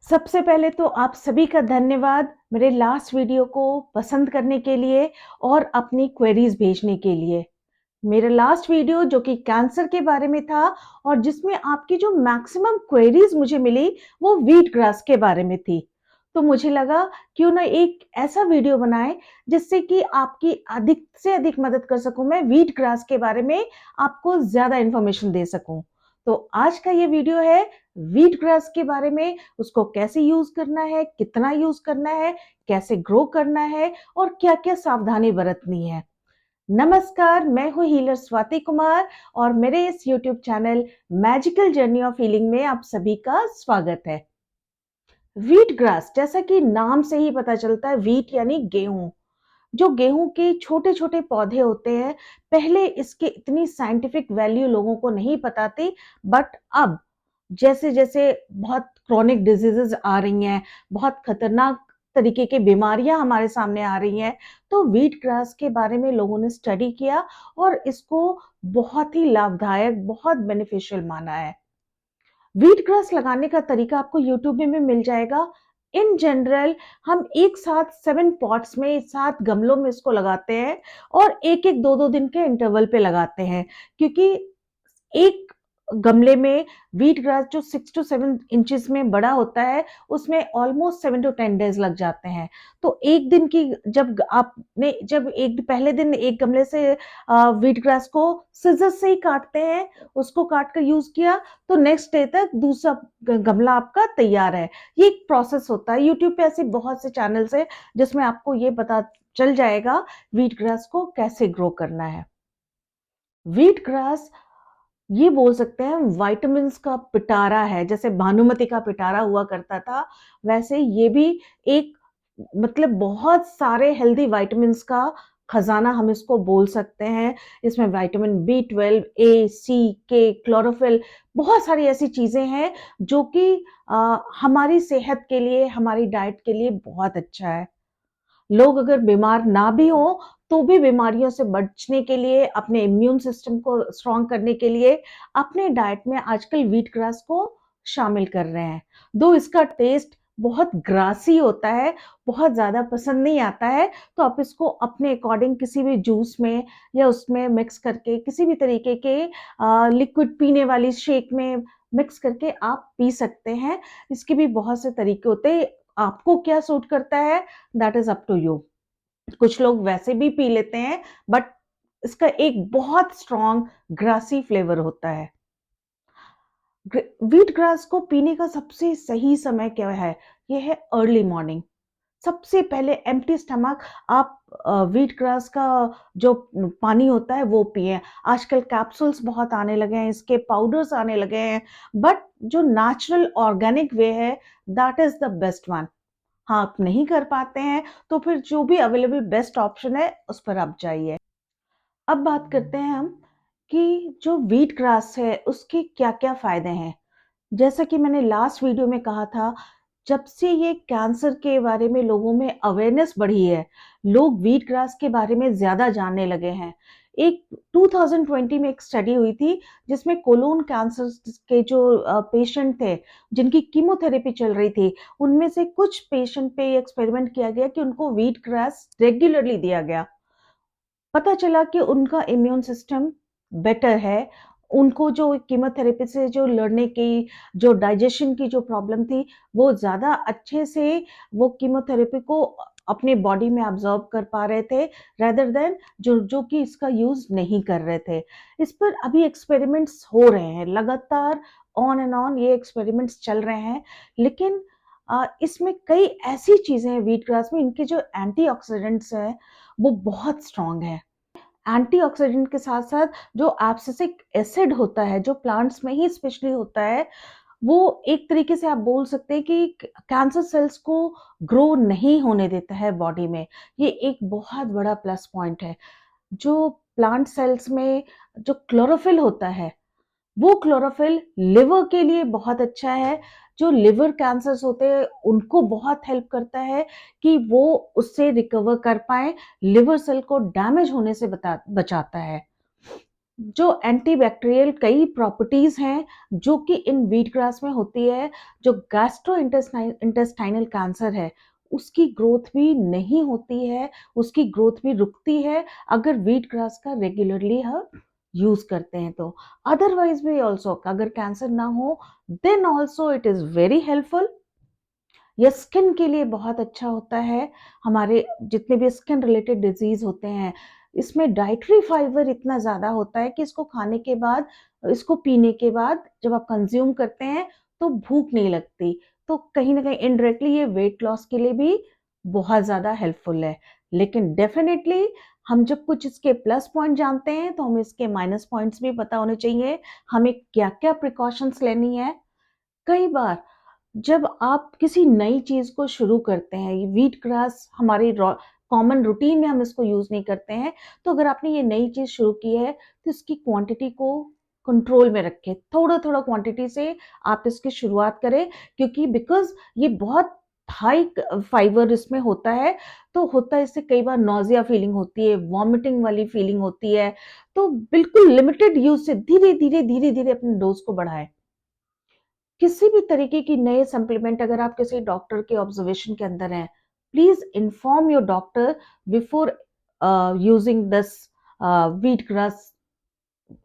सबसे पहले तो आप सभी का धन्यवाद मेरे लास्ट वीडियो को पसंद करने के लिए और अपनी क्वेरीज भेजने के लिए। मेरा लास्ट वीडियो जो कि कैंसर के बारे में था और जिसमें आपकी जो मैक्सिमम क्वेरीज मुझे मिली वो व्हीट ग्रास के बारे में थी। तो मुझे लगा क्यों ना एक ऐसा वीडियो बनाएं जिससे कि आपकी अधिक से अधिक मदद कर सकूं, मैं व्हीट ग्रास के बारे में आपको ज्यादा इंफॉर्मेशन दे सकूं। तो आज का ये वीडियो है व्हीट ग्रास के बारे में, उसको कैसे यूज करना है, कितना यूज करना है, कैसे ग्रो करना है और क्या क्या सावधानी बरतनी है। नमस्कार, मैं हूँ हीलर स्वाति कुमार और मेरे इस YouTube channel magical journey of healing में आप सभी का स्वागत है। व्हीट ग्रास, जैसा कि नाम से ही पता चलता है, व्हीट यानी गेहूं। जो गेहूं के छोटे छोटे पौधे होते हैं, पहले इसके इतनी साइंटिफिक वैल्यू लोगों को नहीं पता थी। बट अब जैसे जैसे बहुत क्रॉनिक डिजीजेस आ रही हैं, बहुत खतरनाक तरीके की बीमारियां हमारे सामने आ रही हैं, तो व्हीट ग्रास के बारे में लोगों ने स्टडी किया और इसको बहुत ही लाभदायक, बहुत बेनिफिशियल माना है। व्हीट ग्रास लगाने का तरीका आपको यूट्यूब में भी मिल जाएगा। इन जनरल हम एक साथ 7 पॉट्स में, 7 गमलों में इसको लगाते हैं और एक एक दो दो दिन के इंटरवल पे लगाते हैं, क्योंकि एक गमले में व्हीट ग्रास जो 6 to 7 इंचेस में बड़ा होता है, उसमें ऑलमोस्ट 7 to 10 डेज लग जाते हैं। तो एक दिन की, जब एक पहले दिन एक गमले से व्हीट ग्रास को सिजर से ही काटते हैं, उसको काट कर यूज किया, तो नेक्स्ट डे तक दूसरा गमला आपका तैयार है। ये एक प्रोसेस होता है। यूट्यूब पे ऐसे बहुत से चैनल्स है जिसमें आपको ये पता चल जाएगा व्हीट ग्रास को कैसे ग्रो करना है। व्हीट ग्रास, ये बोल सकते हैं, विटामिन्स का पिटारा है। जैसे भानुमति का पिटारा हुआ करता था, वैसे ये भी एक, मतलब बहुत सारे हेल्दी विटामिन्स का खजाना हम इसको बोल सकते हैं। इसमें vitamin B12, A, C, K, chlorophyll, बहुत सारी ऐसी चीजें हैं जो कि हमारी सेहत के लिए, हमारी डाइट के लिए बहुत अच्छा है। लोग अगर बीमार ना भी हो तो भी बीमारियों से बचने के लिए, अपने इम्यून सिस्टम को स्ट्रांग करने के लिए अपने डाइट में आजकल व्हीट ग्रास को शामिल कर रहे हैं। दो इसका टेस्ट बहुत ग्रासी होता है, बहुत ज्यादा पसंद नहीं आता है, तो आप इसको अपने अकॉर्डिंग किसी भी जूस में या उसमें मिक्स करके, किसी भी तरीके के लिक्विड पीने वाली शेक में मिक्स करके आप पी सकते हैं। इसके भी बहुत से तरीके होते हैं। आपको क्या सूट करता है, that is up to you. कुछ लोग वैसे भी पी लेते हैं, बट इसका एक बहुत स्ट्रॉन्ग ग्रासी फ्लेवर होता है। व्हीट ग्रास को पीने का सबसे सही समय क्या है? ये है अर्ली मॉर्निंग। सबसे पहले एम्प्टी स्टमक आप व्हीट ग्रास का जो पानी होता है वो पिए। आजकल कैप्सूल्स बहुत आने लगे हैं, इसके पाउडर्स आने लगे हैं, बट जो नेचुरल ऑर्गेनिक वे है, that is the best one. हाँ, आप नहीं कर पाते हैं तो फिर जो भी अवेलेबल बेस्ट ऑप्शन है उस पर आप जाइए। अब बात करते हैं हम कि जो व्हीट ग्रास है उसके क्या क्या फायदे हैं। जैसा कि मैंने लास्ट वीडियो में कहा था, जब से ये कैंसर के बारे में लोगों में अवेयरनेस बढ़ी है, लोग व्हीट ग्रास के बारे में ज्यादा जानने लगे हैं। एक 2020 में एक स्टडी हुई थी जिसमें कोलोन कैंसर के जो पेशेंट थे, जिनकी कीमोथेरेपी चल रही थी, उनमें से कुछ पेशेंट पे एक्सपेरिमेंट किया गया कि उनको व्हीट ग्रास रेगुलरली दिया गया। पता चला कि उनका इम्यून सिस्टम बेटर है। उनको जो कीमोथेरेपी से जो लड़ने की, जो डाइजेशन की जो प्रॉब्लम थी, वो ज़्यादा अच्छे से वो कीमोथेरेपी को अपने बॉडी में अब्ज़ॉर्ब कर पा रहे थे, रेदर देन जो जो कि इसका यूज़ नहीं कर रहे थे। इस पर अभी एक्सपेरिमेंट्स हो रहे हैं, लगातार ऑन एंड ऑन ये एक्सपेरिमेंट्स चल रहे हैं। लेकिन इसमें कई ऐसी चीज़ें हैं व्हीट ग्रास में, इनके जो एंटीऑक्सीडेंट्स हैं, वो बहुत स्ट्रॉन्ग है। एंटीऑक्सीडेंट के साथ-साथ जो एब्सिसिक एसिड होता है, जो प्लांट्स में ही स्पेशली होता है, वो एक तरीके से आप बोल सकते हैं कि कैंसर सेल्स को ग्रो नहीं होने देता है बॉडी में। ये एक बहुत बड़ा प्लस पॉइंट है। जो प्लांट सेल्स में जो क्लोरोफिल होता है, वो क्लोरोफिल लिवर के लिए बहुत अच्छा है। जो लिवर कैंसर्स होते हैं उनको बहुत हेल्प करता है कि वो उससे रिकवर कर पाए, लिवर सेल को डैमेज होने से बचाता है। जो एंटीबैक्टीरियल कई प्रॉपर्टीज हैं जो कि इन व्हीट ग्रास में होती है। जो गैस्ट्रो इंटेस्टाइनल कैंसर है उसकी ग्रोथ भी नहीं होती है, उसकी ग्रोथ भी रुकती है अगर व्हीट ग्रास का रेगुलरली हम यूज करते हैं तो। अदरवाइज भी ऑल्सो अगर कैंसर ना हो then also it is very helpful. ये स्किन के लिए बहुत अच्छा होता है। हमारे जितने भी स्किन रिलेटेड डिजीज होते हैं इसमें डाइटरी फाइबर इतना ज़्यादा होता है कि इसको खाने के बाद, इसको पीने के बाद जब आप कंज्यूम करते हैं तो भूख नहीं लगती। तो कहीं ना कहीं इनडायरेक्टली ये वेट लॉस के लिए भी बहुत ज़्यादा हेल्पफुल है। लेकिन डेफिनेटली हम जब कुछ इसके प्लस पॉइंट जानते हैं तो हमें इसके माइनस पॉइंट्स भी पता होने चाहिए। हमें क्या क्या प्रिकॉशंस लेनी है। कई बार जब आप किसी नई चीज को शुरू करते हैं, ये व्हीट ग्रास हमारी कॉमन रूटीन में हम इसको यूज नहीं करते हैं, तो अगर आपने ये नई चीज शुरू की है तो इसकी क्वांटिटी को कंट्रोल में रखें। थोड़ा थोड़ा क्वांटिटी से आप इसकी शुरुआत करें, क्योंकि बिकॉज ये बहुत हाई फाइबर इसमें होता है। तो होता है इससे कई बार नॉजिया फीलिंग होती है, वॉमिटिंग वाली फीलिंग होती है। तो बिल्कुल लिमिटेड यूज से धीरे धीरे धीरे धीरे अपने डोज को बढ़ाएं। किसी भी तरीके की नए सप्लीमेंट अगर आप किसी डॉक्टर के ऑब्जर्वेशन के अंदर हैं, please inform your doctor before using this wheat grass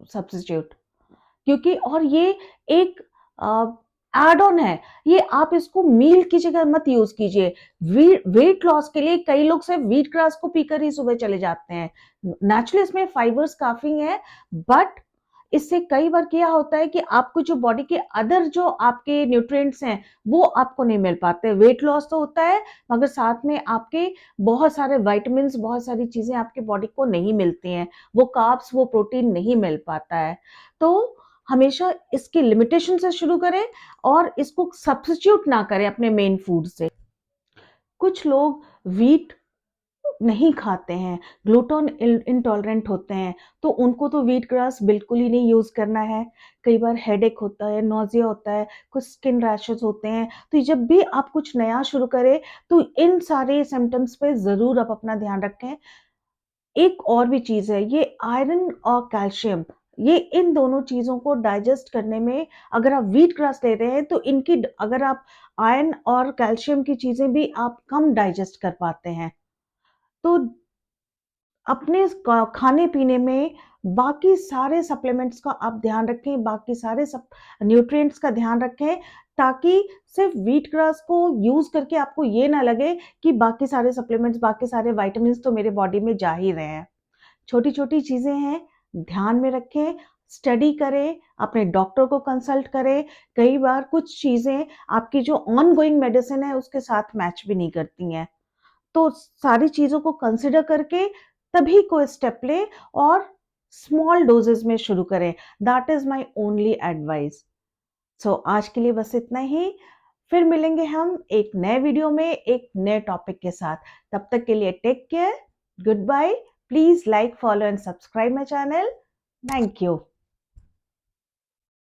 substitute. क्योंकि और ये एक एड ऑन है, ये आप इसको मील की जगह मत यूज कीजिए। वेट लॉस के लिए कई लोग सिर्फ व्हीट ग्रास को पीकर ही सुबह चले जाते हैं। नेचुरली इसमें फाइबर्स काफी हैं, बट इससे कई बार क्या होता है कि आपको जो बॉडी के अदर जो आपके न्यूट्रिएंट्स हैं वो आपको नहीं मिल पाते। वेट लॉस तो होता है मगर साथ में आपके बहुत सारे विटामिन्स, बहुत सारी चीजें आपके बॉडी को नहीं मिलती हैं, वो कार्ब्स, वो प्रोटीन नहीं मिल पाता है। तो हमेशा इसकी लिमिटेशन से शुरू करें और इसको सब्स्टिट्यूट ना करें अपने मेन फूड से। कुछ लोग व्हीट नहीं खाते हैं, ग्लूटेन इंटॉलरेंट होते हैं, तो उनको तो व्हीट ग्रास बिल्कुल ही नहीं यूज करना है। कई बार हेडेक होता है, नोजिया होता है, कुछ स्किन रैशेस होते हैं। तो जब भी आप कुछ नया शुरू करें तो इन सारे सिम्टम्स पे जरूर आप अपना ध्यान रखें। एक और भी चीज है, ये आयरन और कैल्शियम, ये इन दोनों चीजों को डाइजेस्ट करने में अगर आप व्हीट ग्रास ले रहे हैं तो इनकी अगर आप आयरन और कैल्शियम की चीजें भी आप कम डाइजेस्ट कर पाते हैं। तो अपने खाने पीने में बाकी सारे सप्लीमेंट्स का आप ध्यान रखें, बाकी सारे सब न्यूट्रिएंट्स का ध्यान रखें, ताकि सिर्फ व्हीट ग्रास को यूज करके आपको ये ना लगे कि बाकी सारे सप्लीमेंट्स, बाकी सारे विटामिन्स तो मेरे बॉडी में जा ही रहे हैं। छोटी छोटी चीजें हैं, ध्यान में रखें, स्टडी करें, अपने डॉक्टर को कंसल्ट करें। कई बार कुछ चीजें आपकी जो ऑन गोइंग मेडिसिन है उसके साथ मैच भी नहीं करती हैं। तो सारी चीजों को कंसिडर करके तभी कोई स्टेप ले और स्मॉल डोजेस में शुरू करें। That is my only advice. So आज के लिए बस इतना ही। फिर मिलेंगे हम एक नए वीडियो में एक नए टॉपिक के साथ। तब तक के लिए take care, good bye. Please like, follow and subscribe my channel. Thank you.